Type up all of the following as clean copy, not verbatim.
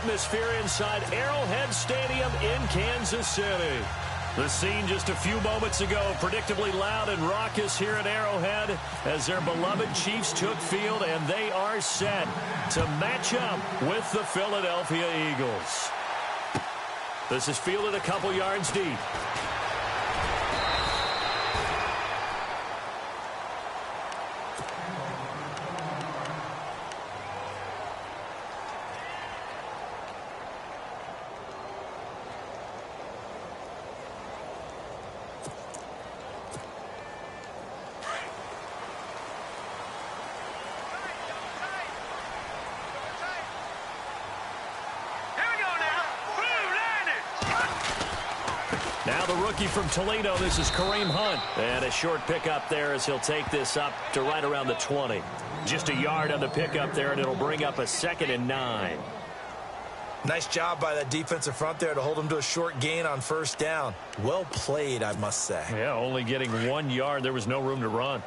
atmosphere inside Arrowhead Stadium in Kansas City. The scene just a few moments ago, predictably loud and raucous here at Arrowhead as their beloved Chiefs took field, and they are set to match up with the Philadelphia Eagles. This is fielded a couple yards deep. Now the rookie from Toledo, this is Kareem Hunt. And a short pickup there as he'll take this up to right around the 20. Just a yard on the pickup there, and it'll bring up a 2nd and 9. Nice job by that defensive front there to hold him to a short gain on first down. Well played, I must say. Yeah, only getting 1 yard. There was no room to run.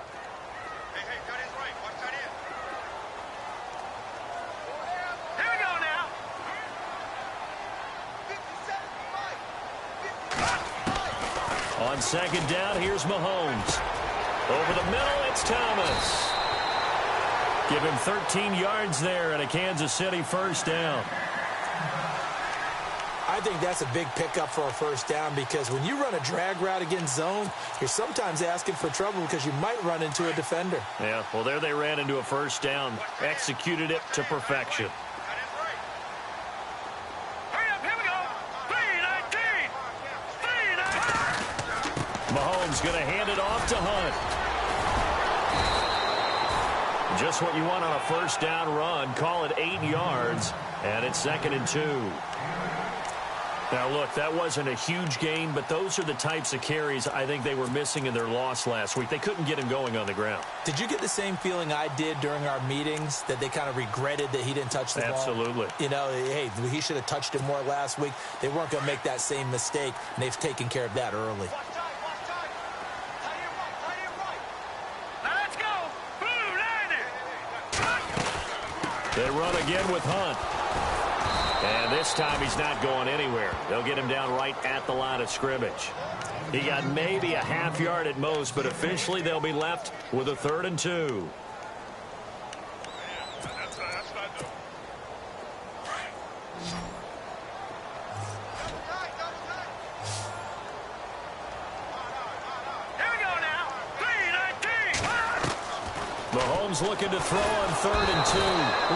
On 2nd down, here's Mahomes. Over the middle, it's Thomas. Give him 13 yards there and a Kansas City first down. I think that's a big pickup for a first down because when you run a drag route against zone, you're sometimes asking for trouble because you might run into a defender. Yeah, well, there they ran into a first down, executed it to perfection. Mahomes going to hand it off to Hunt. Just what you want on a first down run. Call it 8 yards, and it's 2nd and 2. Now, look, that wasn't a huge gain, but those are the types of carries I think they were missing in their loss last week. They couldn't get him going on the ground. Did you get the same feeling I did during our meetings, that they kind of regretted that he didn't touch the ball? Absolutely. You know, hey, he should have touched it more last week. They weren't going to make that same mistake, and they've taken care of that early. They run again with Hunt. And this time he's not going anywhere. They'll get him down right at the line of scrimmage. He got maybe a half yard at most, but officially they'll be left with a 3rd and 2. Mahomes looking to throw on 3rd and 2.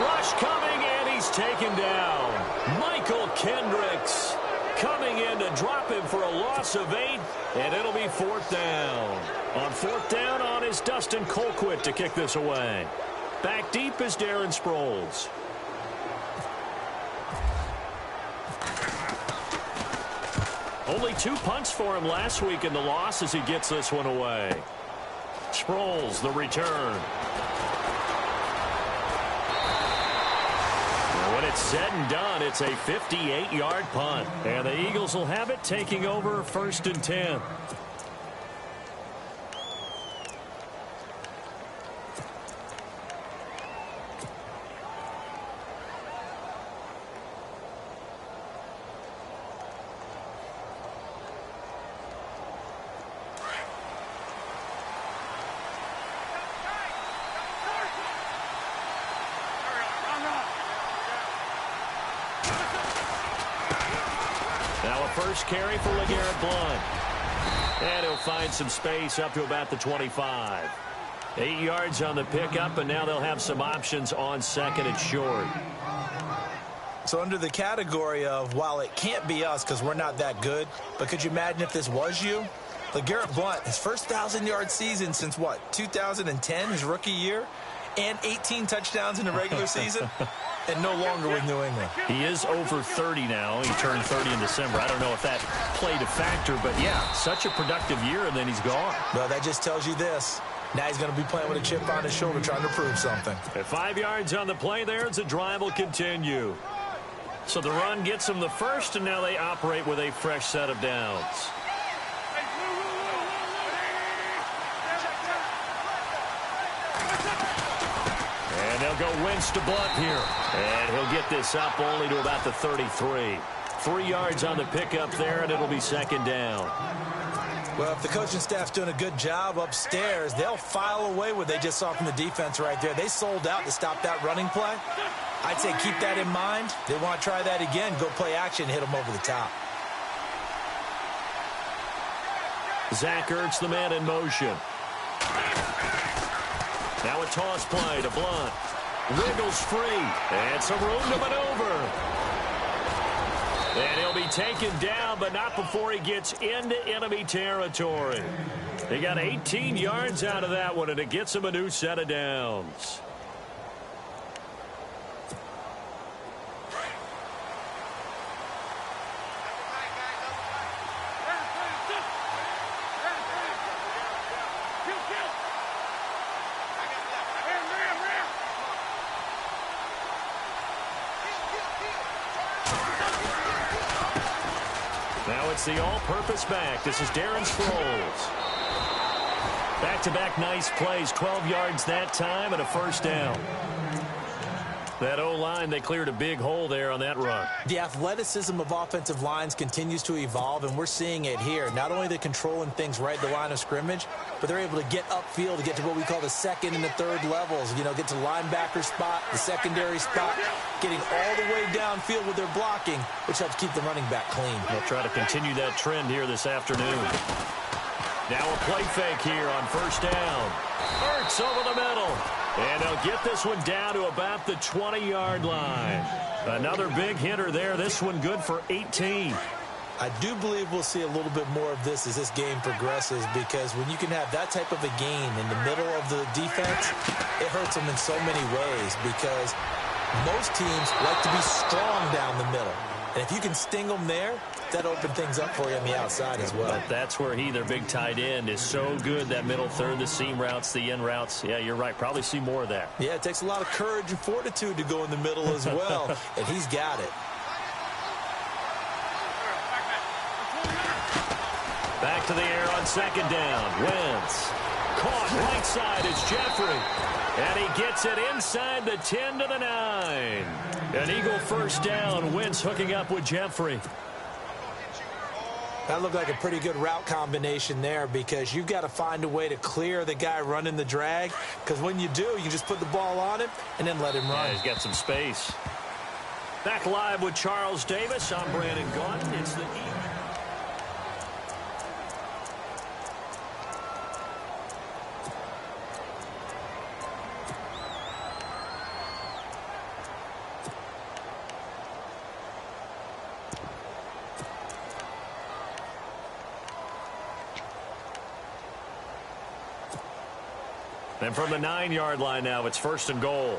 Rush coming, and he's taken down. Michael Kendricks coming in to drop him for a loss of 8, and it'll be 4th down. On 4th down on is Dustin Colquitt to kick this away. Back deep is Darren Sproles. Only 2 punts for him last week in the loss as he gets this one away. Sproles, the return. When it's said and done, it's a 58-yard punt. And the Eagles will have it, taking over 1st and 10. Now a first carry for LeGarrette Blount. And he'll find some space up to about the 25. 8 yards on the pickup, and now they'll have some options on 2nd and short. So under the category of, while it can't be us because we're not that good, but could you imagine if this was you? LeGarrette Blount, his first 1,000-yard season since, what, 2010, his rookie year? And 18 touchdowns in the regular season? And no longer with New England. He is over 30 now. He turned 30 in December. I don't know if that played a factor, but yeah, such a productive year, and then he's gone. Well, that just tells you this. Now he's going to be playing with a chip on his shoulder trying to prove something. At 5 yards on the play there, the drive will continue. So the run gets them the first, and now they operate with a fresh set of downs. They'll go Wentz to Blunt here. And he'll get this up only to about the 33. 3 yards on the pickup there, and it'll be second down. Well, if the coaching staff's doing a good job upstairs, they'll file away what they just saw from the defense right there. They sold out to stop that running play. I'd say keep that in mind. They want to try that again. Go play action, hit them over the top. Zach Ertz, the man in motion. Now a toss play to Blunt. Wiggles free. And some room to maneuver. And he'll be taken down, but not before he gets into enemy territory. They got 18 yards out of that one, and it gets him a new set of downs. Now it's the all-purpose back. This is Darren Sproles. Back-to-back nice plays. 12 yards that time and a first down. That O-line, they cleared a big hole there on that run. The athleticism of offensive lines continues to evolve, and we're seeing it here. Not only they're controlling things right at the line of scrimmage, but they're able to get upfield to get to what we call the second and the third levels. You know, get to the linebacker spot, the secondary spot, getting all the way downfield with their blocking, which helps keep the running back clean. They'll try to continue that trend here this afternoon. Now a play fake here on first down. Ertz over the middle. And they'll get this one down to about the 20-yard line. Another big hitter there. This one good for 18. I do believe we'll see a little bit more of this as this game progresses, because when you can have that type of a gain in the middle of the defense, it hurts them in so many ways, because most teams like to be strong down the middle. And if you can sting them there, that opens things up for you on the outside as well. But that's where their big tight end, is so good, that middle third, the seam routes, the in routes. Yeah, you're right. Probably see more of that. Yeah, it takes a lot of courage and fortitude to go in the middle as well, and he's got it. Back to the air on second down. Wentz. Caught right side is Jeffrey. And he gets it inside the 10 to the 9. An Eagle first down. Wentz hooking up with Jeffrey. That looked like a pretty good route combination there, because you've got to find a way to clear the guy running the drag, because when you do, you just put the ball on him and then let him run. Yeah, he's got some space. Back live with Charles Davis. I'm Brandon Gaudin. It's the Eagles. And from the 9-yard line now, it's first and goal.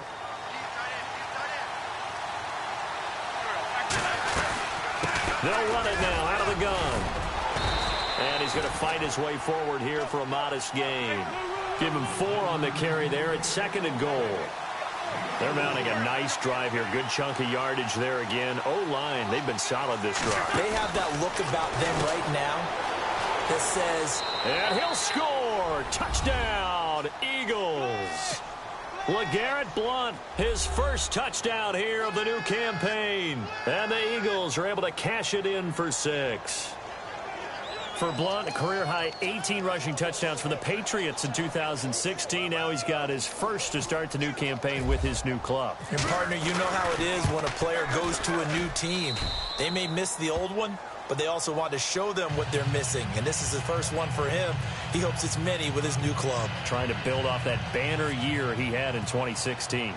They'll run it now out of the gun. And he's going to fight his way forward here for a modest gain. Give him 4 on the carry there at second and goal. They're mounting a nice drive here. Good chunk of yardage there again. O-line, they've been solid this drive. They have that look about them right now that says... And he'll score! Touchdown, Eagles! LeGarrette Blount, his first touchdown here of the new campaign. And the Eagles are able to cash it in for 6. For Blount, a career-high 18 rushing touchdowns for the Patriots in 2016. Now he's got his first to start the new campaign with his new club. And, partner, you know how it is when a player goes to a new team. They may miss the old one, but they also want to show them what they're missing. And this is the first one for him. He hopes it's many with his new club. Trying to build off that banner year he had in 2016.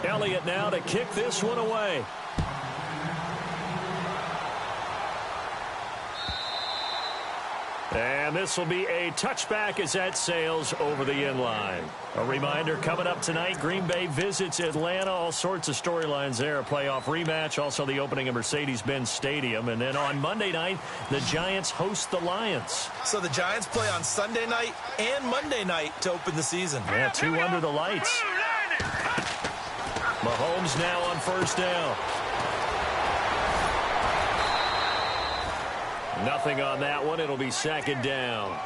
Elliott now to kick this one away. And this will be a touchback as that sails over the inline. A reminder, coming up tonight, Green Bay visits Atlanta. All sorts of storylines there. A playoff rematch, also the opening of Mercedes-Benz Stadium. And then on Monday night, the Giants host the Lions. So the Giants play on Sunday night and Monday night to open the season. Yeah, 2 under the lights. Mahomes now on first down. Nothing on that one. It'll be second down.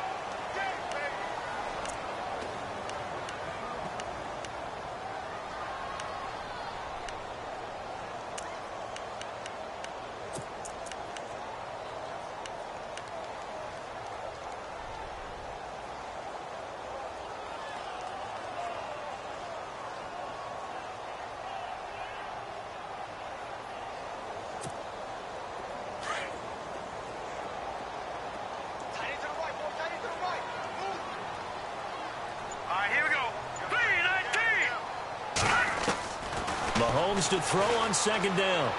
Mahomes to throw on second down.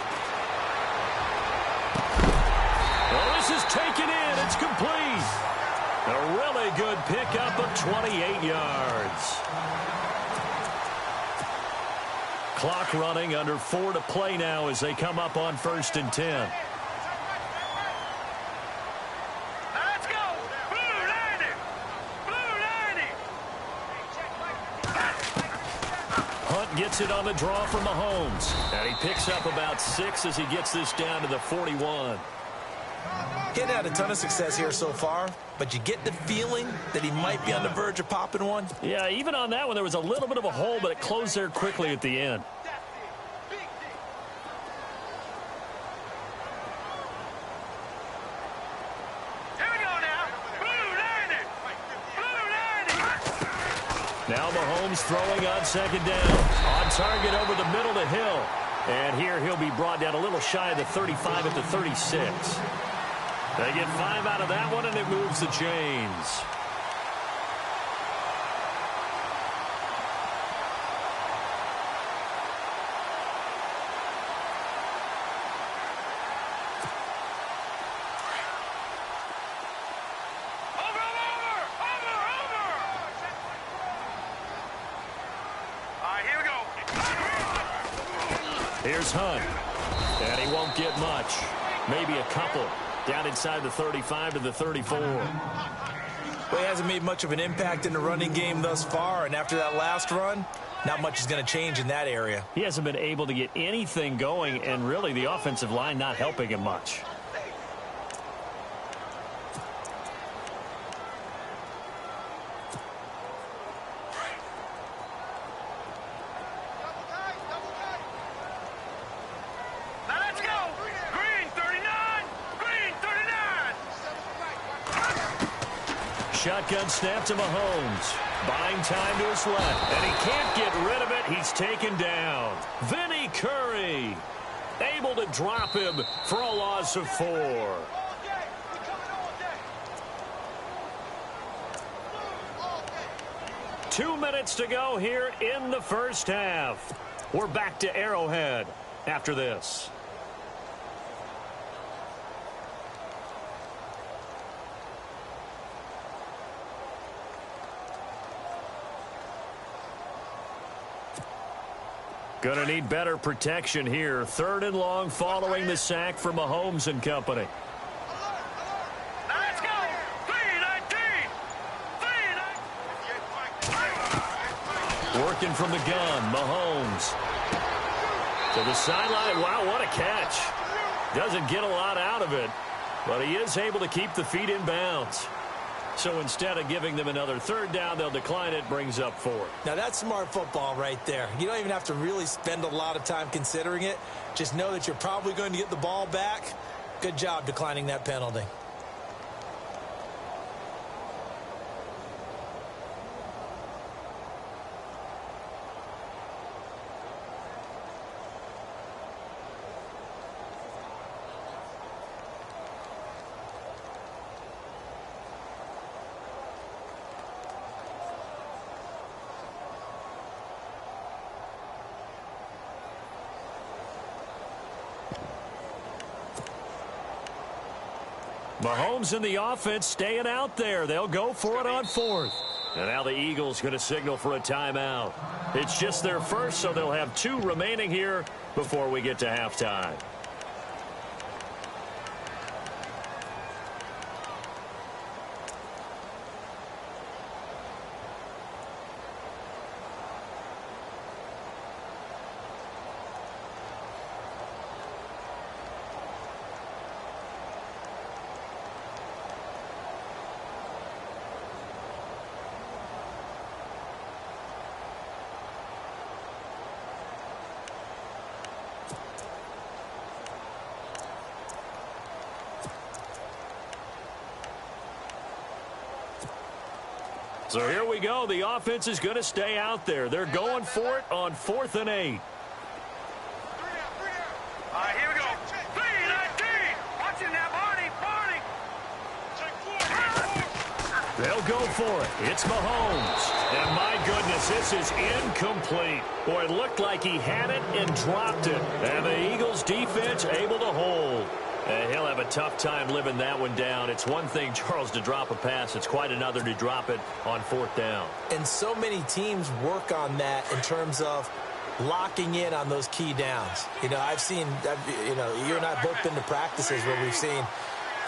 Well, this is taken in. It's complete. A really good pickup of 28 yards. Clock running, under 4 to play now as they come up on 1st and 10. Let's go. Blue 90. Blue 90. Hunt gets it on the draw from Mahomes. And he picks up about 6 as he gets this down to the 41. He hadn't had a ton of success here so far, but you get the feeling that he might be on the verge of popping one. Yeah, even on that one, there was a little bit of a hole, but it closed there quickly at the end. Here we go now. Blue 90. Blue 90. Now Mahomes throwing on second down. On target over the middle to Hill. And here he'll be brought down a little shy of the 35 at the 36. They get 5 out of that one, and it moves the chains. Over. All right, here we go. Here's Hunt. And he won't get much. Maybe a couple. Down inside the 35 to the 34. Well, he hasn't made much of an impact in the running game thus far, and after that last run, not much is going to change in that area. He hasn't been able to get anything going, and really the offensive line not helping him much. Let's go. Green 39. Green 39. Shotgun snap to Mahomes. Buying time to his left. And he can't get rid of it. He's taken down. Vinny Curry able to drop him for a loss of 4. 2 minutes to go here in the first half. We're back to Arrowhead after this. Gonna need better protection here. 3rd and long following the sack from Mahomes and company. Let's go. 319. 319. Working from the gun, Mahomes. To the sideline. Wow, what a catch. Doesn't get a lot out of it, but he is able to keep the feet in bounds. So instead of giving them another 3rd down, they'll decline it, brings up 4. Now, that's smart football right there. You don't even have to really spend a lot of time considering it. Just know that you're probably going to get the ball back. Good job declining that penalty. Mahomes and the offense staying out there. They'll go for it on 4th. And now the Eagles going to signal for a timeout. It's just their first, so they'll have 2 remaining here before we get to halftime. So here we go. The offense is going to stay out there. They're going for it on 4th and 8. All right, here we go. 319. Watching that, Barney. They'll go for it. It's Mahomes. And my goodness, this is incomplete. Boy, it looked like he had it and dropped it. And the Eagles defense able to hold. And he'll have a tough time living that one down. It's one thing, Charles, to drop a pass. It's quite another to drop it on 4th down. And so many teams work on that in terms of locking in on those key downs. You know, I've seen, you and I have both been to practices where we've seen,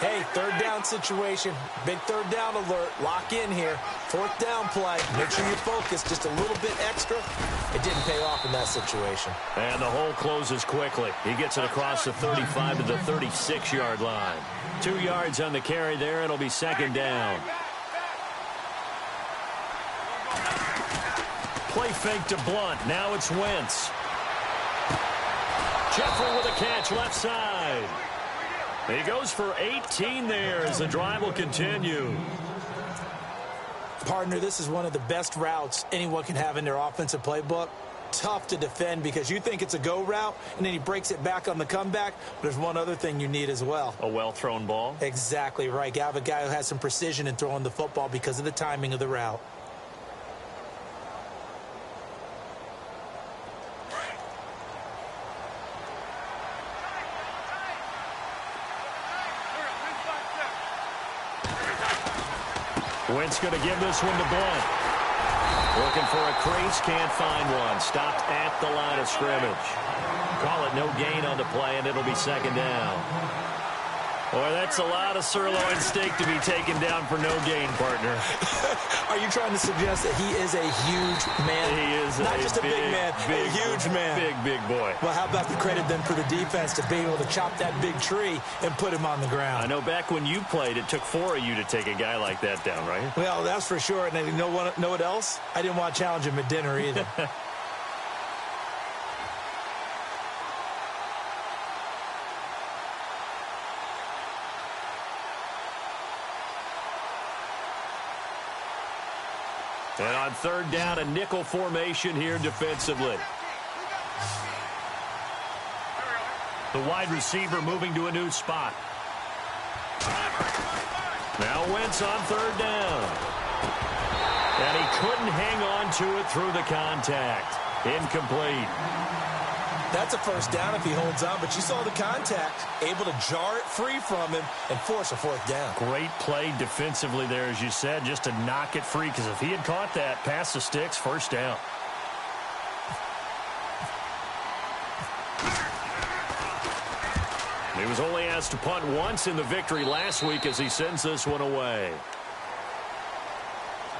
hey, 3rd down situation, big 3rd down alert, lock in here, 4th down play, make sure you focus just a little bit extra. It didn't pay off in that situation. And the hole closes quickly. He gets it across the 35 to the 36-yard line. 2 yards on the carry there. It'll be 2nd down. Play fake to Blunt. Now it's Wentz. Jeffrey with a catch left side. He goes for 18 there as the drive will continue. Partner, this is one of the best routes anyone can have in their offensive playbook. Tough to defend because you think it's a go route, and then he breaks it back on the comeback. But there's one other thing you need as well. A well-thrown ball? Exactly right. You have a guy who has some precision in throwing the football because of the timing of the route. Wentz going to give this one to Blunt. Looking for a crease, can't find one. Stopped at the line of scrimmage. Call it no gain on the play, and it'll be 2nd down. Boy, that's a lot of sirloin steak to be taken down for no gain, partner. Are you trying to suggest that he is a huge man? He is not just a big man, a huge man. Big boy. Well, how about the credit then for the defense to be able to chop that big tree and put him on the ground? I know back when you played, it took 4 of you to take a guy like that down, right? Well, that's for sure. And you know what else? I didn't want to challenge him at dinner either. And on 3rd down, a nickel formation here defensively. The wide receiver moving to a new spot. Now Wentz on 3rd down. And he couldn't hang on to it through the contact. Incomplete. That's a 1st down if he holds on, but you saw the contact. Able to jar it free from him and force a 4th down. Great play defensively there, as you said, just to knock it free, because if he had caught that, past the sticks, 1st down. He was only asked to punt once in the victory last week as he sends this one away.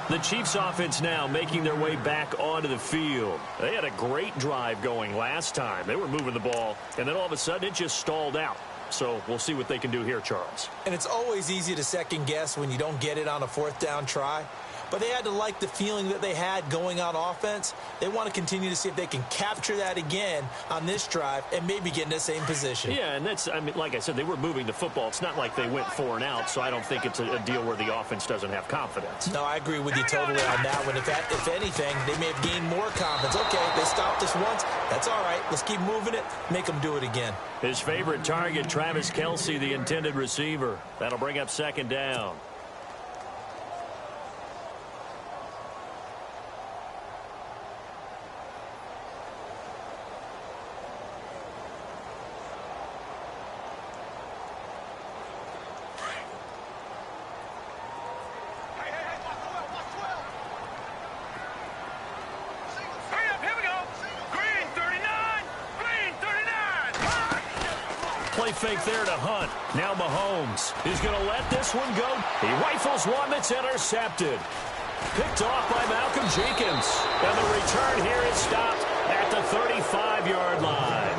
The Chiefs offense now making their way back onto the field. They had a great drive going last time. They were moving the ball, and then all of a sudden it just stalled out. So we'll see what they can do here, Charles. And it's always easy to second guess when you don't get it on a 4th down try. But they had to like the feeling that they had going on offense. They want to continue to see if they can capture that again on this drive and maybe get in the same position. Yeah, and that's, I mean, like I said, they were moving the football. It's not like they went 4 and out, so I don't think it's a deal where the offense doesn't have confidence. No, I agree with you totally on that one. If anything, they may have gained more confidence. Okay, they stopped us once. That's all right. Let's keep moving it. Make them do it again. His favorite target, Travis Kelce, the intended receiver. That'll bring up 2nd down. Play fake there to Hunt. Now Mahomes is going to let this one go. He rifles one that's intercepted. Picked off by Malcolm Jenkins. And the return here is stopped at the 35-yard line.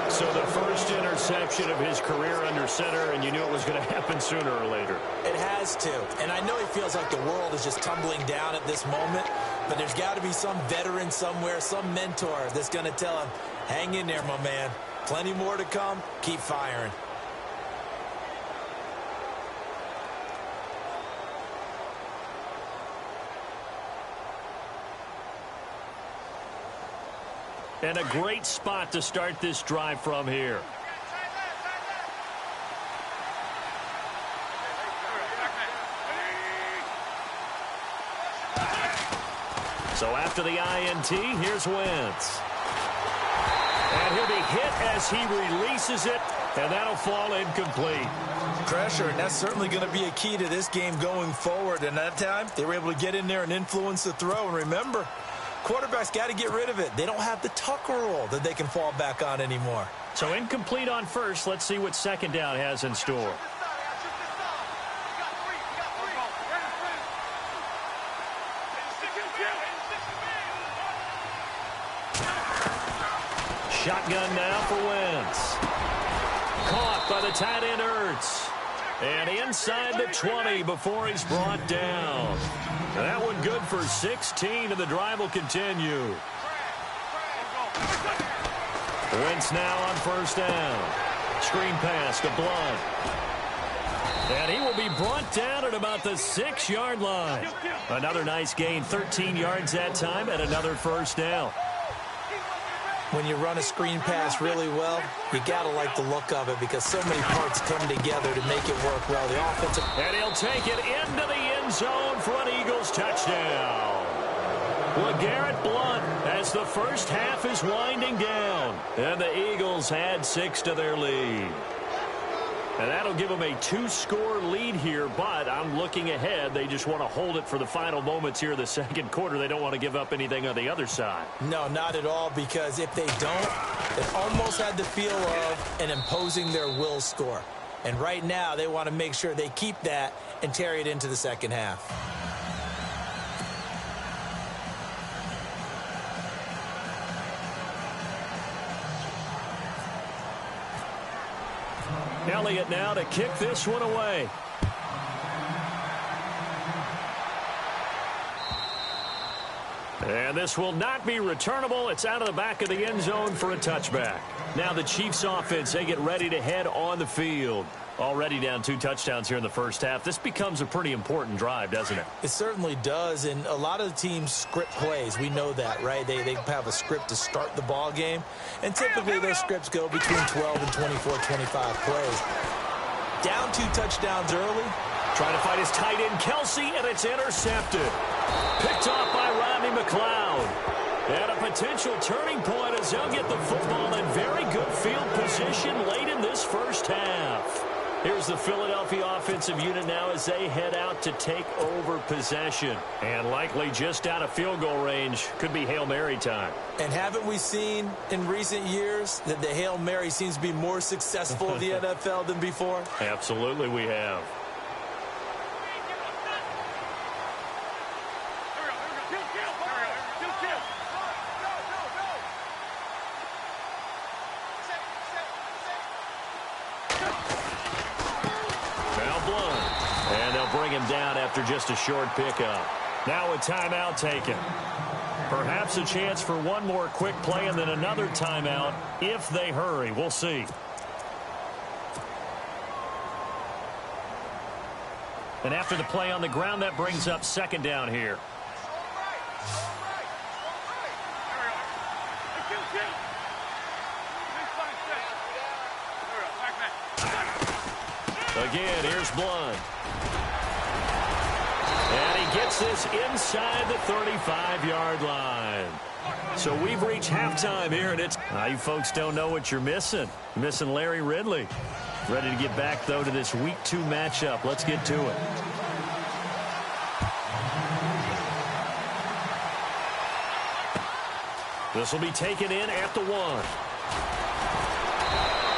So the first interception of his career under center, and you knew it was going to happen sooner or later. It has to. And I know he feels like the world is just tumbling down at this moment, but there's got to be some veteran somewhere, some mentor that's going to tell him, hang in there, my man. Plenty more to come. Keep firing. And a great spot to start this drive from here. So after the INT, here's Wentz. And he'll be hit as he releases it, and that'll fall incomplete. Pressure, and that's certainly going to be a key to this game going forward. And that time, they were able to get in there and influence the throw. And remember, quarterbacks got to get rid of it. They don't have the Tucker rule that they can fall back on anymore. So incomplete on first. Let's see what second down has in store. Shotgun now for Wentz. Caught by the tight end Ertz. And inside the 20 before he's brought down. That one good for 16, and the drive will continue. Wentz now on first down. Screen pass to Blunt. And he will be brought down at about the 6-yard line. Another nice gain, 13 yards that time, and another first down. When you run a screen pass really well, you got to like the look of it because so many parts come together to make it work well. The offensive... And he'll take it into the end zone for an Eagles touchdown. LeGarrette Blunt as the first half is winding down. And the Eagles add 6 to their lead. And that'll give them a 2-score lead here, but I'm looking ahead. They just want to hold it for the final moments here in the second quarter. They don't want to give up anything on the other side. No, not at all, because if they don't, it almost had the feel of an imposing their will score. And right now, they want to make sure they keep that and carry it into the second half. Elliott now to kick this one away. And this will not be returnable. It's out of the back of the end zone for a touchback. Now the Chiefs offense, they get ready to head on the field. Already down 2 touchdowns here in the first half. This becomes a pretty important drive, doesn't it? It certainly does, and a lot of the teams script plays. We know that, right? They have a script to start the ball game, and typically those scripts go between 12 and 24, 25 plays. Down 2 touchdowns early. Trying to find his tight end, Kelsey, and it's intercepted. Picked off by Rodney McLeod. And a potential turning point as they'll get the football in very good field position late in this first half. Here's the Philadelphia offensive unit now as they head out to take over possession. And likely just out of field goal range. Could be Hail Mary time. And haven't we seen in recent years that the Hail Mary seems to be more successful in the NFL than before? Absolutely we have. Bring him down after just a short pickup. Now a timeout taken. Perhaps a chance for one more quick play and then another timeout if they hurry. We'll see. And after the play on the ground, that brings up second down here. Again, here's Blunt. And he gets this inside the 35-yard line. So we've reached halftime here, and it's... you folks don't know what you're missing. You're missing Larry Ridley. Ready to get back, though, to this Week 2 matchup. Let's get to it. This will be taken in at the 1.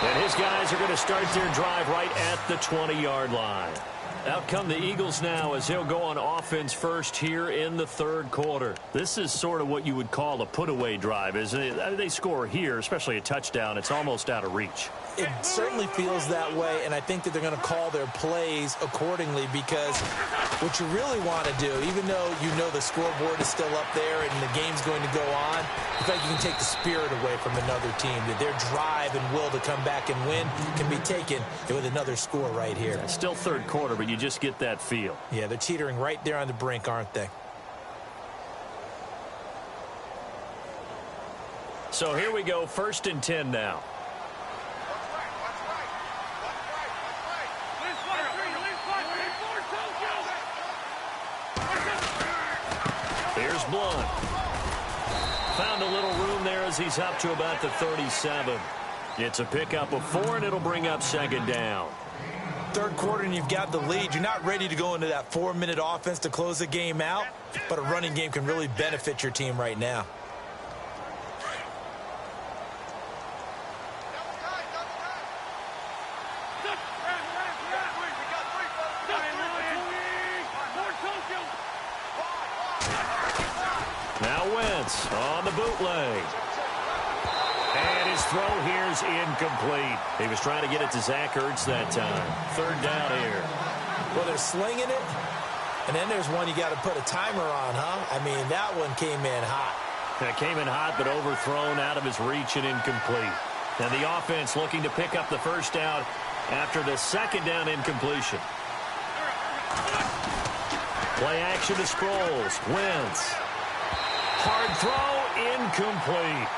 And his guys are going to start their drive right at the 20-yard line. Out come the Eagles now as they'll go on offense first here in the third quarter. This is sort of what you would call a put-away drive, isn't it? They score here, especially a touchdown. It's almost out of reach. It certainly feels that way, and I think that they're going to call their plays accordingly because what you really want to do, even though you know the scoreboard is still up there and the game's going to go on, you feel like you can take the spirit away from another team, that their drive and will to come back and win can be taken with another score right here. It's still third quarter, but you just get that feel. Yeah, they're teetering right there on the brink, aren't they? So here we go, 1st and 10 now. Here's Blunt. Found a little room there as he's up to about the 37. It's a pickup of 4, and it'll bring up second down. Third quarter and you've got the lead. You're not ready to go into that 4-minute offense to close the game out, but a running game can really benefit your team right now. Now Wentz on the bootleg. And his throw here is incomplete. He was trying to get it to Zach Ertz that time. Third down here. Well, they're slinging it, and then there's one you got to put a timer on, huh? I mean, that one came in hot. It came in hot, but overthrown out of his reach and incomplete. And the offense looking to pick up the first down after the second down incompletion. Play action to Sproles. Wentz. Hard throw, incomplete.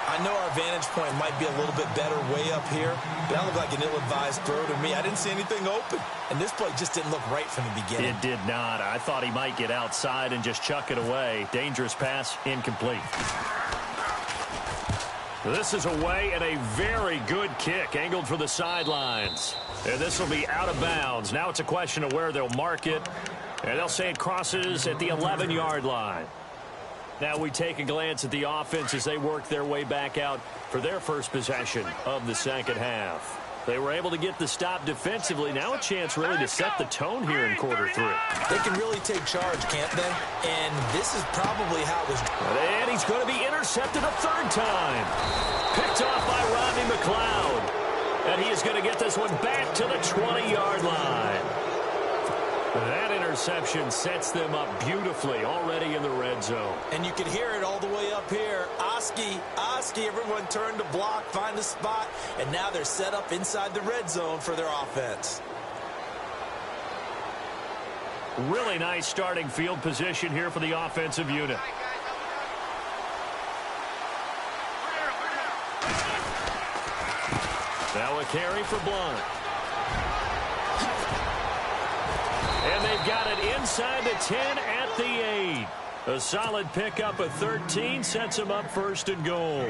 I know our vantage point might be a little bit better way up here, but that looked like an ill-advised throw to me. I didn't see anything open, and this play just didn't look right from the beginning. It did not. I thought he might get outside and just chuck it away. Dangerous pass, incomplete. This is away and a very good kick, angled for the sidelines. And this will be out of bounds. Now it's a question of where they'll mark it, and they'll say it crosses at the 11-yard line. Now we take a glance at the offense as they work their way back out for their first possession of the second half. They were able to get the stop defensively. Now a chance really to set the tone here in quarter 3. They can really take charge, can't they? And this is probably how it was. And he's going to be intercepted a third time. Picked off by Rodney McLeod. And he is going to get this one back to the 20-yard line. That interception sets them up beautifully already in the red zone. And you can hear it all the way up here. Oski, everyone turned to block, find a spot, and now they're set up inside the red zone for their offense. Really nice starting field position here for the offensive unit. Now a carry for Blunt. And they've got it inside the 10 at the 8. A solid pickup of 13 sets them up first and goal.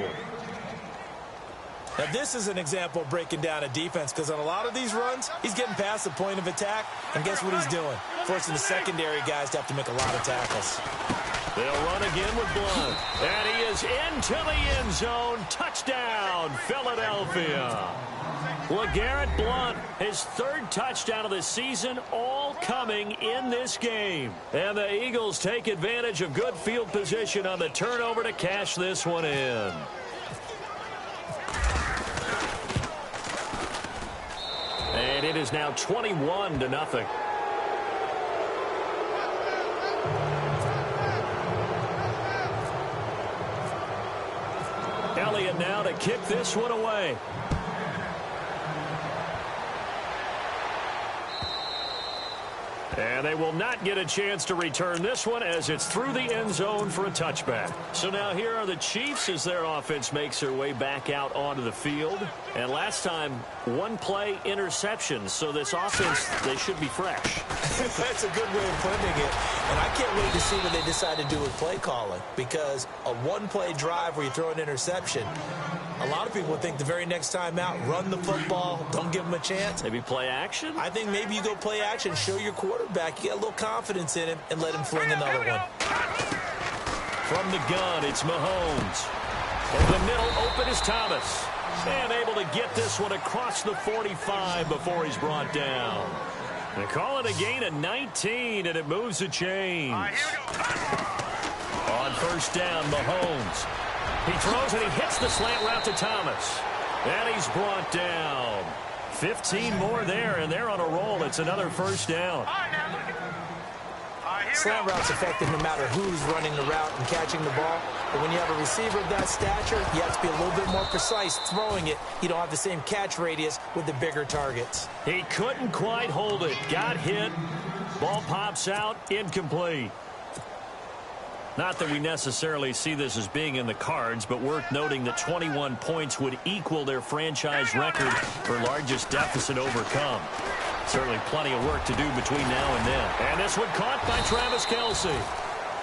Now, this is an example of breaking down a defense, because on a lot of these runs, he's getting past the point of attack, and guess what he's doing? Forcing the secondary guys to have to make a lot of tackles. They'll run again with Blunt. And he is into the end zone. Touchdown, Philadelphia. LeGarrette Blunt, his third touchdown of the season, all coming in this game. And the Eagles take advantage of good field position on the turnover to cash this one in. And it is now 21-0. Elliott now to kick this one away. And they will not get a chance to return this one as it's through the end zone for a touchback. So now here are the Chiefs as their offense makes their way back out onto the field. And last time, one play interceptions. So this offense, they should be fresh. That's a good way of putting it. And I can't wait to see what they decide to do with play calling, because a one-play drive where you throw an interception, a lot of people would think the very next time out, run the football, don't give them a chance. Maybe play action? I think maybe you go play action, show your quarterback, you get a little confidence in him, and let him fling another one. From the gun, it's Mahomes. In the middle, open is Thomas. And able to get this one across the 45 before he's brought down. They call it a gain of 19, and it moves the chains. On first down, Mahomes. He throws and he hits the slant route to Thomas. And he's brought down. 15 more there, and they're on a roll. It's another first down. Slant route's effective no matter who's running the route and catching the ball. But when you have a receiver of that stature, you have to be a little bit more precise throwing it. You don't have the same catch radius with the bigger targets. He couldn't quite hold it. Got hit. Ball pops out. Incomplete. Not that we necessarily see this as being in the cards, but worth noting that 21 points would equal their franchise record for largest deficit overcome. Certainly plenty of work to do between now and then. And this one caught by Travis Kelce.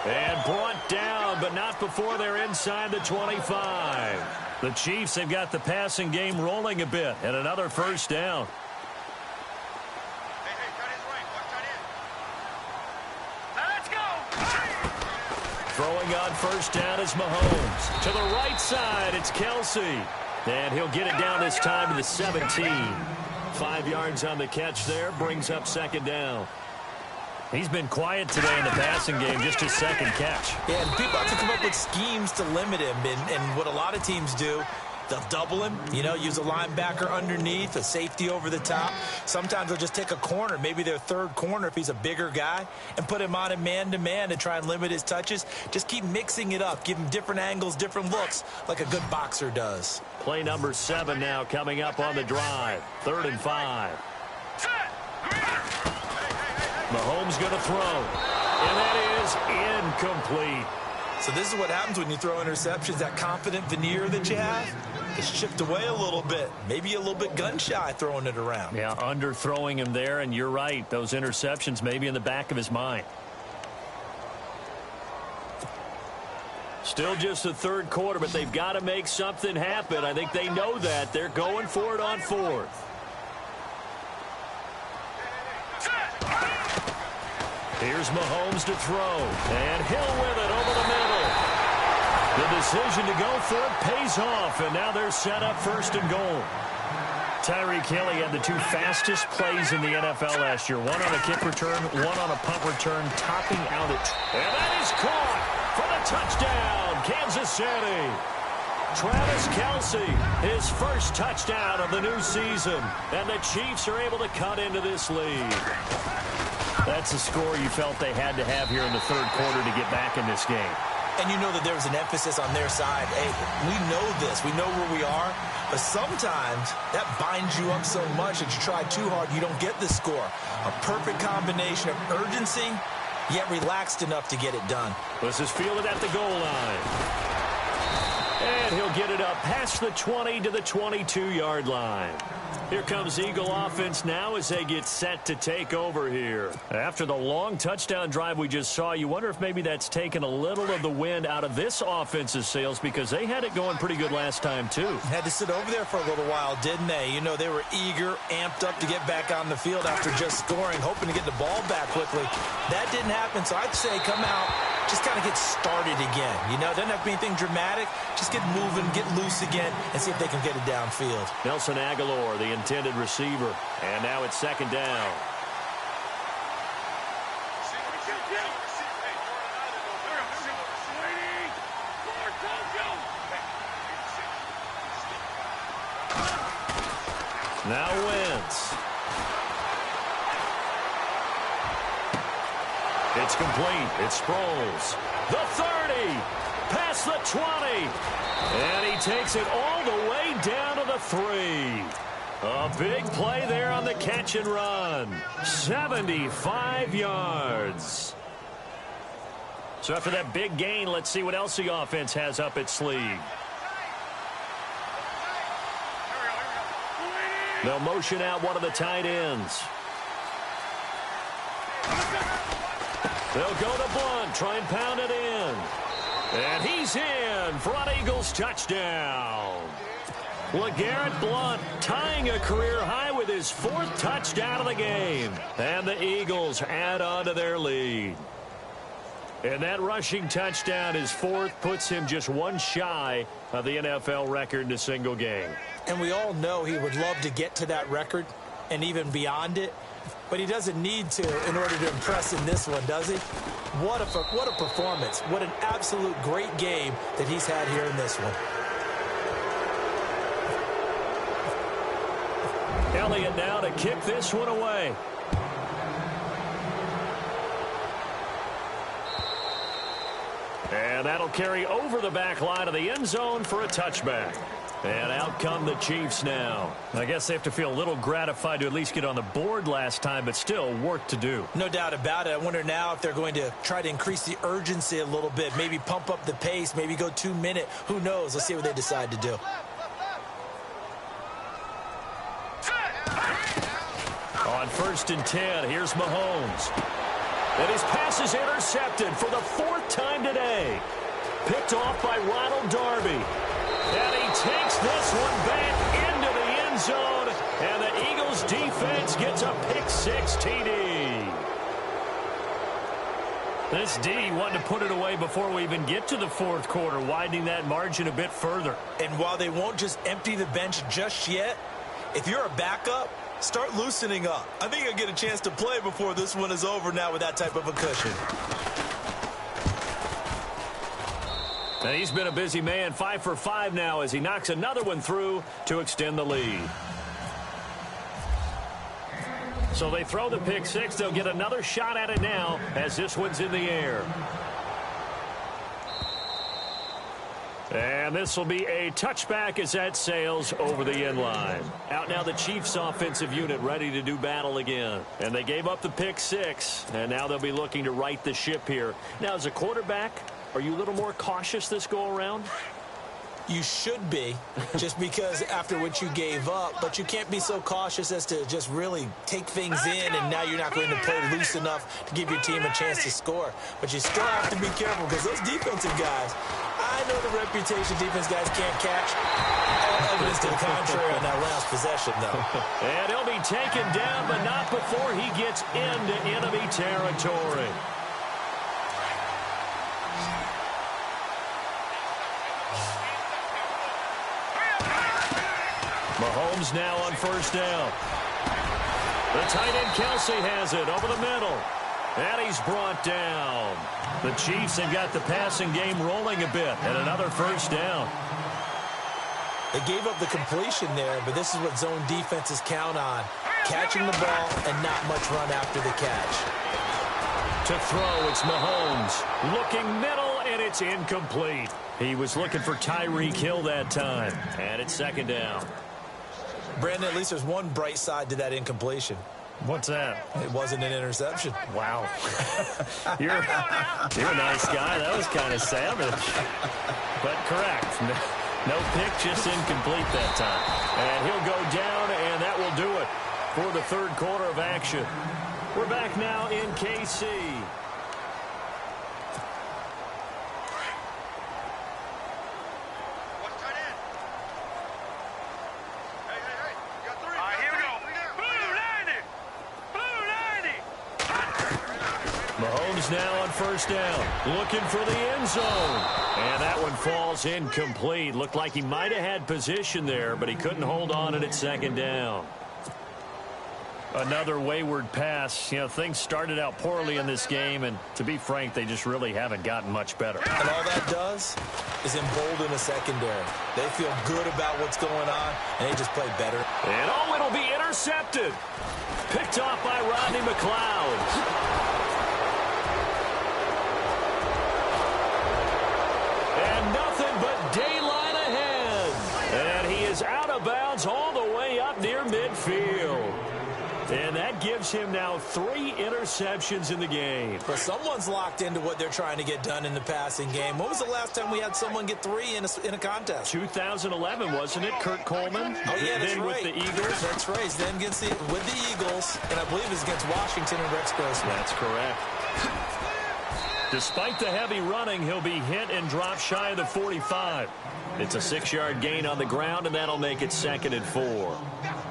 And brought down, but not before they're inside the 25. The Chiefs have got the passing game rolling a bit, and another first down. Throwing on first down is Mahomes. To the right side, it's Kelsey. And he'll get it down this time to the 17. 5 yards on the catch there, brings up second down. He's been quiet today in the passing game, just his second catch. Yeah, and people have to come up with schemes to limit him. And what a lot of teams do, they'll double him, use a linebacker underneath, a safety over the top. Sometimes they'll just take a corner, maybe their third corner if he's a bigger guy, and put him on a man-to-man to try and limit his touches. Just keep mixing it up. Give him different angles, different looks, like a good boxer does. Play number 7 now coming up on the drive. 3rd and 5. Mahomes going to throw. And that is incomplete. So this is what happens when you throw interceptions. That confident veneer that you have is chipped away a little bit. Maybe a little bit gun-shy throwing it around. Yeah, underthrowing him there, and you're right. Those interceptions maybe in the back of his mind. Still just the third quarter, but they've got to make something happen. I think they know that. They're going for it on 4th. Here's Mahomes to throw. And Hill with it over the middle. The decision to go for it pays off, and now they're set up 1st and goal. Tyreek Hill had the 2 fastest plays in the NFL last year. One on a kick return, one on a punt return, topping out at... And that is caught for the touchdown, Kansas City. Travis Kelce, his first touchdown of the new season. And the Chiefs are able to cut into this lead. That's a score you felt they had to have here in the third quarter to get back in this game. And you know that there was an emphasis on their side. Hey, we know this. We know where we are. But sometimes that binds you up so much that you try too hard, you don't get the score. A perfect combination of urgency, yet relaxed enough to get it done. This is fielded at the goal line. And he'll get it up past the 20 to the 22-yard line. Here comes Eagle offense now as they get set to take over here. After the long touchdown drive we just saw, you wonder if maybe that's taken a little of the wind out of this offense's sails because they had it going pretty good last time, too. Had to sit over there for a little while, didn't they? They were eager, amped up to get back on the field after just scoring, hoping to get the ball back quickly. That didn't happen, so I'd say come out, just kind of get started again. Doesn't have to be anything dramatic. Just get moving, get loose again, and see if they can get it downfield. Nelson Aguilar, the intended receiver. And now it's 2nd down. Now Wentz. It's complete. It's Sproles. The 30. Past the 20. And he takes it all the way down to the 3. A big play there on the catch and run. 75 yards. So after that big gain, let's see what else the offense has up its sleeve. They'll motion out one of the tight ends. They'll go to Blunt, try and pound it in. And he's in for an Eagles touchdown. LeGarrette Blunt tying a career high with his 4th touchdown of the game. And the Eagles add on to their lead. And that rushing touchdown, his 4th, puts him just one shy of the NFL record in a single game. And we all know he would love to get to that record and even beyond it. But he doesn't need to in order to impress in this one, does he? What a performance. What an absolute great game that he's had here in this one. Elliott now to kick this one away. And that'll carry over the back line of the end zone for a touchback. And out come the Chiefs now. I guess they have to feel a little gratified to at least get on the board last time, but still work to do. No doubt about it. I wonder now if they're going to try to increase the urgency a little bit, maybe pump up the pace, maybe go 2-minute. Who knows? Let's see what they decide to do. On 1st and 10, here's Mahomes. And his pass is intercepted for the 4th time today. Picked off by Ronald Darby. And he takes this one back into the end zone. And the Eagles defense gets a pick-6 TD. This D wanted to put it away before we even get to the 4th quarter, widening that margin a bit further. And while they won't just empty the bench just yet, if you're a backup, start loosening up. I think you'll get a chance to play before this one is over now with that type of a cushion. And he's been a busy man, 5 for 5 now as he knocks another one through to extend the lead. So they throw the pick-6. They'll get another shot at it now as this one's in the air. And this will be a touchback as that sails over the end line. Out now the Chiefs offensive unit ready to do battle again. And they gave up the pick-6, and now they'll be looking to right the ship here. Now, as a quarterback, are you a little more cautious this go-around? You should be, just because after what you gave up, but you can't be so cautious as to just really take things in, and now you're not going to play loose enough to give your team a chance to score. But you still have to be careful because those defensive guys, I know the reputation defense guys can't catch. All evidence to the contrary on that last possession, though. And he'll be taken down, but not before he gets into enemy territory. Mahomes now on 1st down. The tight end Kelsey has it over the middle. And he's brought down. The Chiefs have got the passing game rolling a bit. And another 1st down. They gave up the completion there, but this is what zone defenses count on. Catching the ball and not much run after the catch. To throw, it's Mahomes. Looking middle, and it's incomplete. He was looking for Tyreek Hill that time. And it's 2nd down. Brandon, at least there's one bright side to that incompletion. What's that? It wasn't an interception. Wow. You're a nice guy. That was kind of savage. But correct. No pick, just incomplete that time. And he'll go down, and that will do it for the 3rd quarter of action. We're back now in KC. Mahomes now on 1st down, looking for the end zone. And that one falls incomplete. Looked like he might have had position there, but he couldn't hold on it at 2nd down. Another wayward pass. You know, things started out poorly in this game, and to be frank, they just really haven't gotten much better. And all that does is embolden a secondary. They feel good about what's going on, and they just play better. And oh, it'll be intercepted. Picked off by Rodney McLeod. Daylight ahead. And he is out of bounds all the way up near midfield. And that gives him now 3 interceptions in the game. But someone's locked into what they're trying to get done in the passing game. When was the last time we had someone get 3 in a contest? 2011, wasn't it? Kurt Coleman? Oh, yeah, that's then right. With the Eagles? That's right. Then with the Eagles, and I believe it's against Washington and Rex Grossman. That's correct. Despite the heavy running, he'll be hit and drop shy of the 45. It's a 6-yard gain on the ground, and that'll make it 2nd and 4.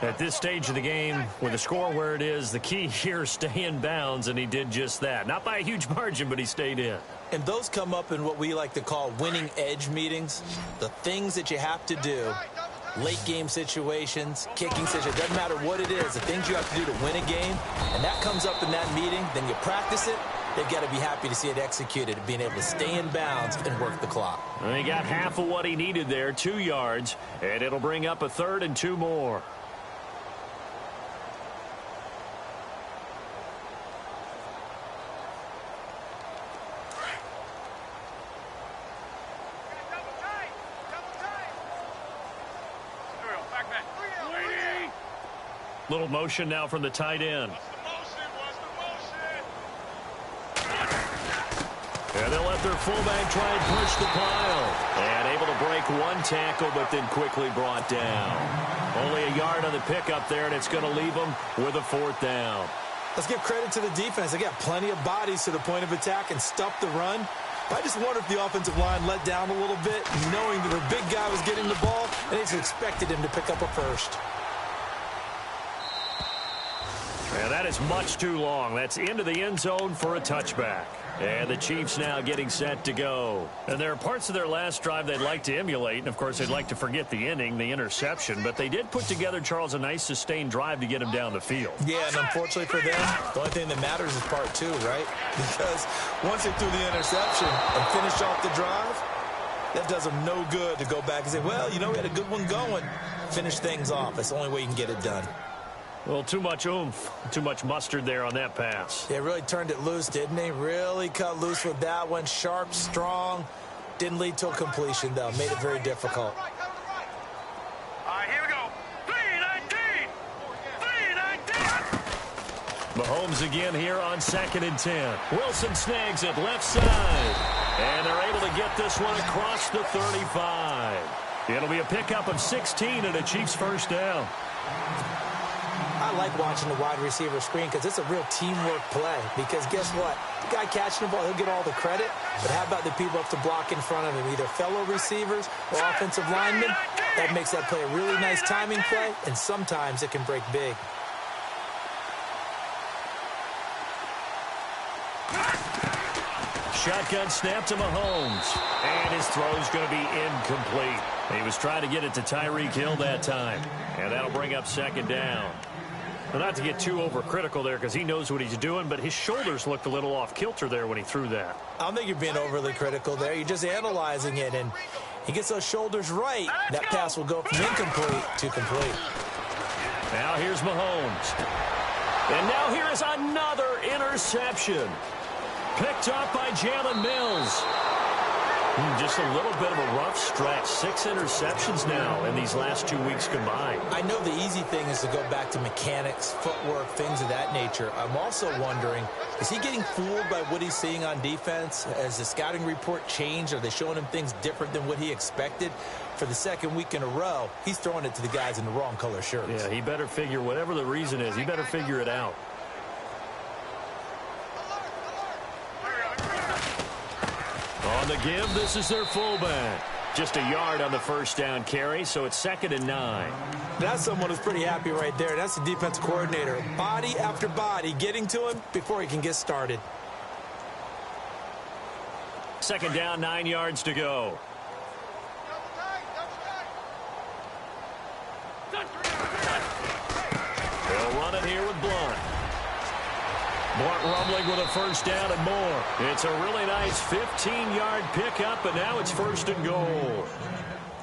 At this stage of the game, with the score where it is, the key here is stay in bounds, and he did just that. Not by a huge margin, but he stayed in. And those come up in what we like to call winning edge meetings. The things that you have to do, late game situations, kicking situations, doesn't matter what it is, the things you have to do to win a game, and that comes up in that meeting, then you practice it. They've got to be happy to see it executed, being able to stay in bounds and work the clock. And he got half of what he needed there, 2 yards, and it'll bring up a 3rd and 2 more. Little motion now from the tight end. And they'll let their fullback try and push the pile. And able to break one tackle, but then quickly brought down. Only a yard on the pickup there, and it's going to leave them with a 4th down. Let's give credit to the defense. They got plenty of bodies to the point of attack and stuff the run. I just wonder if the offensive line let down a little bit, knowing that the big guy was getting the ball, and they expected him to pick up a first. Yeah, that is much too long. That's into the end zone for a touchback. And the Chiefs now getting set to go. And there are parts of their last drive they'd like to emulate. And, of course, they'd like to forget the inning, the interception. But they did put together, Charles, a nice sustained drive to get him down the field. Yeah, and unfortunately for them, the only thing that matters is part two, right? Because once they threw the interception and finished off the drive, that does them no good to go back and say, well, you know, we had a good one going. Finish things off. That's the only way you can get it done. Well, too much oomph, too much mustard there on that pass. They really turned it loose, didn't they? Really cut loose with that one. Sharp, strong. Didn't lead to a completion, though. Made it very difficult. All right, here we go. 3-19. 3-19. Mahomes again here on 2nd and 10. Wilson snags it left side. And they're able to get this one across the 35. It'll be a pickup of 16 and a Chiefs first down. I like watching the wide receiver screen because it's a real teamwork play. Because guess what? The guy catching the ball, he'll get all the credit. But how about the people up to block in front of him, either fellow receivers or offensive linemen? That makes that play a really nice timing play, and sometimes it can break big. Shotgun snap to Mahomes. And his throw's going to be incomplete. He was trying to get it to Tyreek Hill that time. And that'll bring up 2nd down. Well, not to get too overcritical there because he knows what he's doing, but his shoulders looked a little off kilter there when he threw that. I don't think you're being overly critical there. You're just analyzing it, and he gets those shoulders right. That pass will go from incomplete to complete. Now here's Mahomes. And now here is another interception. Picked up by Jalen Mills. Just a little bit of a rough stretch. 6 interceptions now in these last 2 weeks combined. I know the easy thing is to go back to mechanics, footwork, things of that nature. I'm also wondering, is he getting fooled by what he's seeing on defense? Has the scouting report changed? Are they showing him things different than what he expected? For the 2nd week in a row, he's throwing it to the guys in the wrong color shirts. Yeah, he better figure, whatever the reason is, he better figure it out. On the give, this is their fullback. Just a yard on the first down carry, so it's 2nd and 9. That's someone who's pretty happy right there. That's the defense coordinator. Body after body getting to him before he can get started. 2nd down, 9 yards to go. They'll run it here with Blunt. Blunt rumbling with a first down and more. It's a really nice 15-yard pickup, and now it's 1st and goal.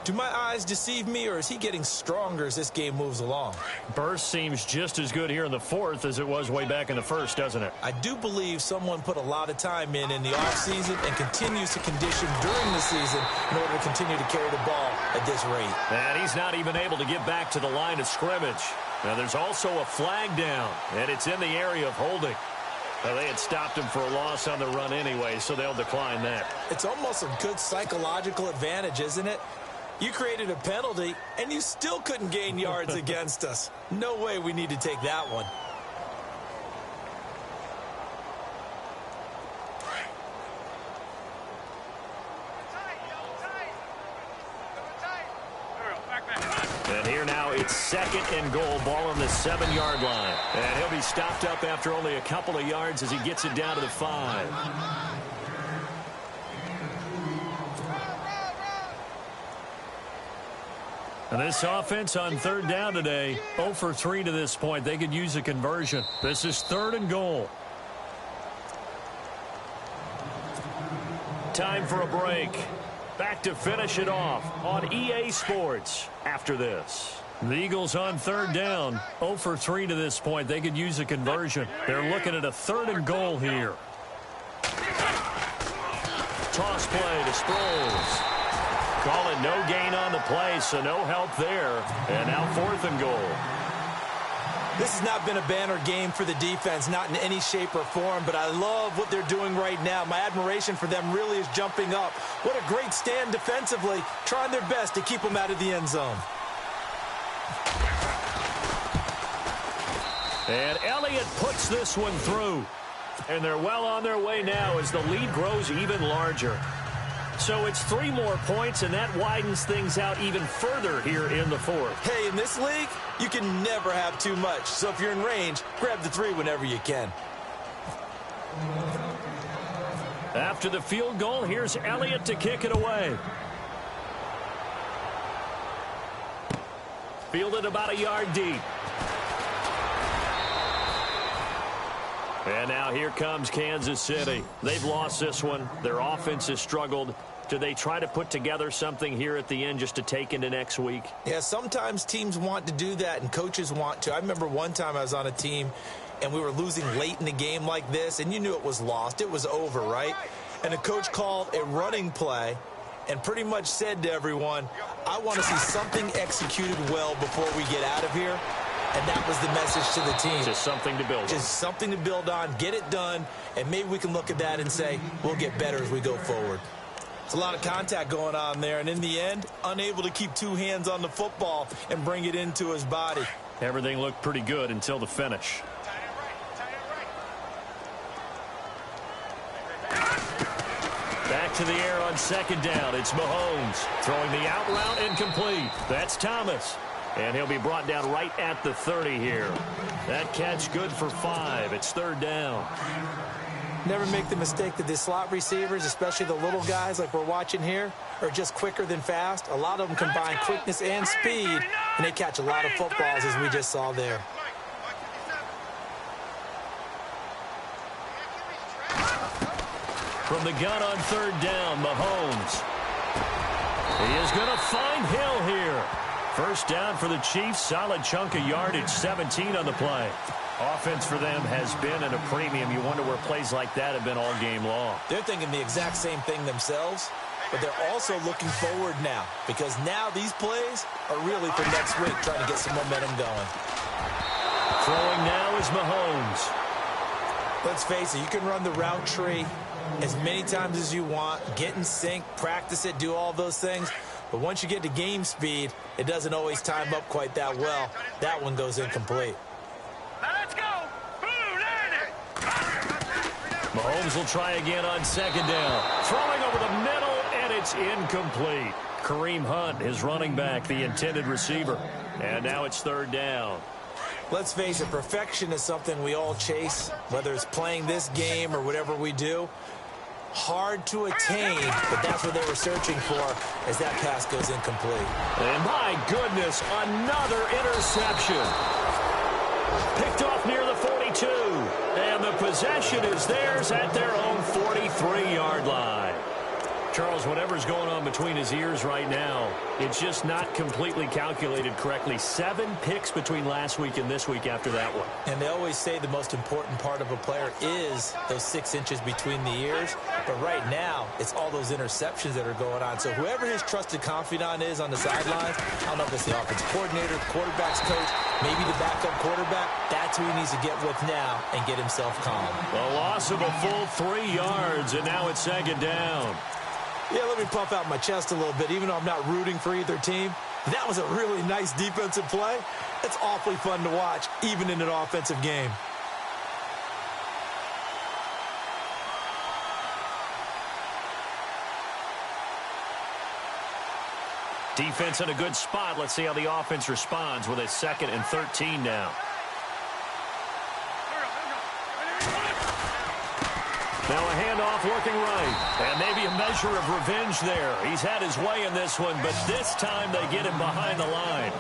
Do my eyes deceive me, or is he getting stronger as this game moves along? Burst seems just as good here in the 4th as it was way back in the 1st, doesn't it? I do believe someone put a lot of time in the offseason and continues to condition during the season in order to continue to carry the ball at this rate. And he's not even able to get back to the line of scrimmage. Now, there's also a flag down, and it's in the area of holding. Well, they had stopped him for a loss on the run anyway, so they'll decline that. It's almost a good psychological advantage, isn't it? You created a penalty, and you still couldn't gain yards against us. No way we need to take that one. And here now it's 2nd and goal, ball on the 7-yard line. And he'll be stopped up after only a couple of yards as he gets it down to the 5. And this offense on 3rd down today, 0 for 3 to this point. They could use a conversion. This is 3rd and goal. Time for a break. Back to finish it off on EA Sports after this. The Eagles on 3rd down, 0 for 3 to this point. They could use a conversion. They're looking at a 3rd and goal here. Toss play to Sproles. Calling no gain on the play, so no help there. And now 4th and goal. This has not been a banner game for the defense, not in any shape or form, but I love what they're doing right now. My admiration for them really is jumping up. What a great stand defensively, trying their best to keep them out of the end zone. And Elliott puts this one through. And they're well on their way now as the lead grows even larger. So it's 3 more points, and that widens things out even further here in the fourth. Hey, in this league, you can never have too much. So if you're in range, grab the 3 whenever you can. After the field goal, here's Elliott to kick it away. Fielded about a yard deep. And now here comes Kansas City. They've lost this one. Their offense has struggled. Do they try to put together something here at the end just to take into next week? Yeah, sometimes teams want to do that and coaches want to. I remember one time I was on a team and we were losing late in the game like this, and you knew it was lost. It was over, right? And the coach called a running play and pretty much said to everyone, I want to see something executed well before we get out of here. And that was the message to the team. Just something to build on. Just something to build on, get it done, and maybe we can look at that and say, we'll get better as we go forward. It's a lot of contact going on there, and in the end, unable to keep 2 hands on the football and bring it into his body. Everything looked pretty good until the finish. Back to the air on 2nd down. It's Mahomes throwing the out route incomplete. That's Thomas. And he'll be brought down right at the 30 here. That catch good for 5. It's 3rd down. Never make the mistake that the slot receivers, especially the little guys like we're watching here, are just quicker than fast. A lot of them combine quickness and speed, and they catch a lot of footballs, as we just saw there. From the gun on 3rd down, Mahomes. He is going to find Hill here. 1st down for the Chiefs. Solid chunk of yardage, 17 on the play. Offense for them has been at a premium. You wonder where plays like that have been all game long. They're thinking the exact same thing themselves, but they're also looking forward now, because now these plays are really for next week, trying to get some momentum going. Throwing now is Mahomes. Let's face it, you can run the route tree as many times as you want, get in sync, practice it, do all those things. But once you get to game speed, it doesn't always time up quite that well. That one goes incomplete. Let's go! Mahomes will try again on 2nd down. Throwing over the middle, and it's incomplete. Kareem Hunt, his running back, the intended receiver. And now it's 3rd down. Let's face it, perfection is something we all chase, whether it's playing this game or whatever we do. Hard to attain, but that's what they were searching for as that pass goes incomplete. And my goodness, another interception. Picked off near the 42. And the possession is theirs at their own 43-yard line. Charles, whatever's going on between his ears right now, it's just not completely calculated correctly. 7 picks between last week and this week after that one. And they always say the most important part of a player is those 6 inches between the ears. But right now, it's all those interceptions that are going on. So whoever his trusted confidant is on the sidelines, I don't know if it's the offensive coordinator, quarterback's coach, maybe the backup quarterback, that's who he needs to get with now and get himself calm. The loss of a full 3 yards, and now it's 2nd down. Yeah, let me puff out my chest a little bit, even though I'm not rooting for either team. That was a really nice defensive play. It's awfully fun to watch, even in an offensive game. Defense in a good spot. Let's see how the offense responds with a 2nd and 13 now. Now a handoff working right. And maybe a measure of revenge there. He's had his way in this one, but this time they get him behind the line.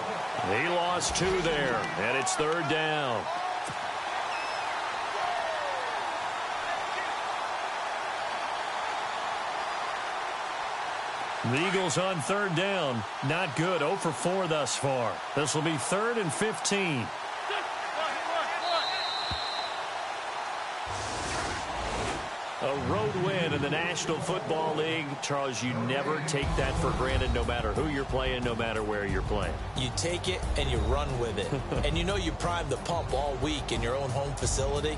He lost 2 there, and it's 3rd down. The Eagles on 3rd down. Not good. 0 for 4 thus far. This will be 3rd and 15. A road win in the National Football League. Charles, you never take that for granted no matter who you're playing, no matter where you're playing. You take it and you run with it. And you know you primed the pump all week in your own home facility.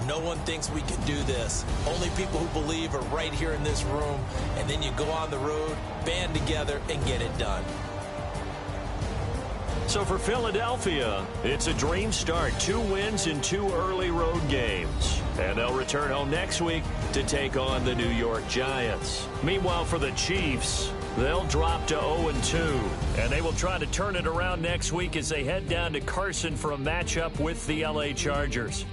No one thinks we can do this. Only people who believe are right here in this room. And then you go on the road, band together, and get it done. So for Philadelphia, it's a dream start. 2 wins in 2 early road games. And they'll return home next week to take on the New York Giants. Meanwhile, for the Chiefs, they'll drop to 0-2. And they will try to turn it around next week as they head down to Carson for a matchup with the LA Chargers.